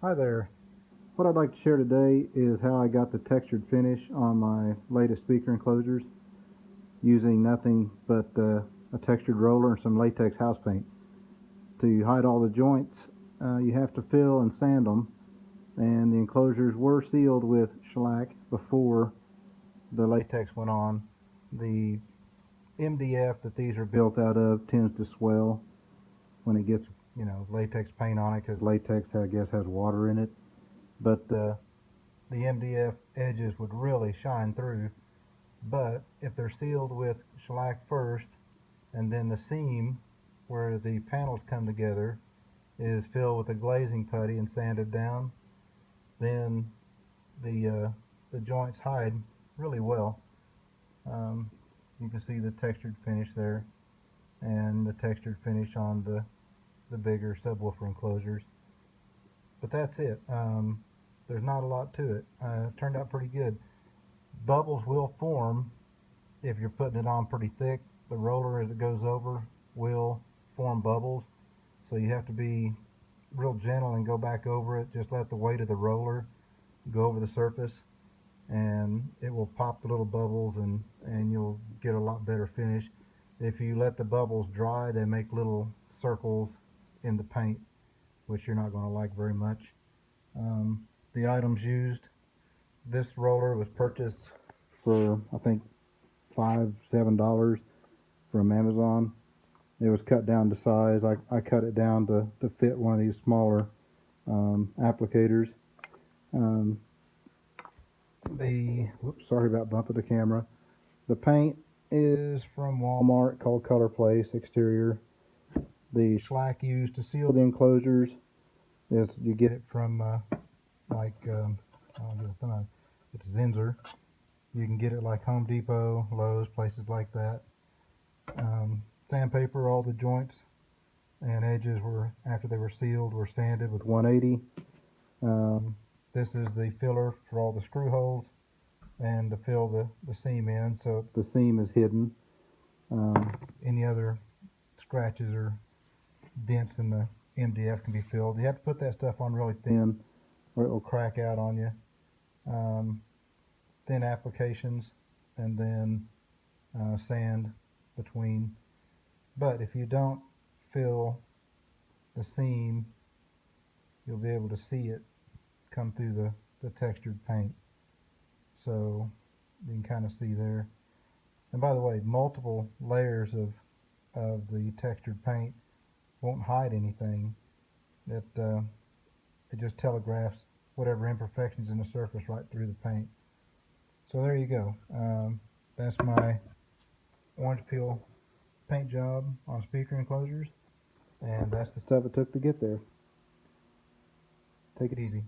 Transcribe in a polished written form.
Hi there. What I'd like to share today is how I got the textured finish on my latest speaker enclosures using nothing but a textured roller and some latex house paint. To hide all the joints, you have to fill and sand them, and the enclosures were sealed with shellac before the latex went on. The MDF that these are built out of tends to swell when it gets, latex paint on it, because latex, I guess, has water in it. But the MDF edges would really shine through. But if they're sealed with shellac first, and then the seam where the panels come together is filled with a glazing putty and sanded down, then the joints hide really well. You can see the textured finish there, and the textured finish on the bigger subwoofer enclosures. But that's it. There's not a lot to it. It turned out pretty good. Bubbles will form if you're putting it on pretty thick. The roller, as it goes over, will form bubbles, so you have to be real gentle and go back over it. Just let the weight of the roller go over the surface, and it will pop the little bubbles, and you'll get a lot better finish. If you let the bubbles dry, they make little circles in the paint, which you're not going to like very much. The items used: this roller was purchased for, I think, $5-7 from Amazon. It was cut down to size. I cut it down to fit one of these smaller applicators. Sorry about bumping the camera. The paint is from Walmart, called Color Place exterior. The shellac used to seal the enclosures is, you get it from it's Zinsser. You can get it like Home Depot, Lowe's, places like that. Sandpaper. All the joints and edges were, after they were sealed, were sanded with 180. This is the filler for all the screw holes and to fill the seam in, so the seam is hidden. Any other scratches or dents in the MDF can be filled. You have to put that stuff on really thin or it will crack out on you. Thin applications, and then sand between. But if you don't fill the seam, you'll be able to see it come through the textured paint. So you can kind of see there. And by the way, multiple layers of the textured paint won't hide anything. It just telegraphs whatever imperfections in the surface right through the paint. So there you go. That's my orange peel paint job on speaker enclosures, and that's the stuff it took to get there. Take it easy.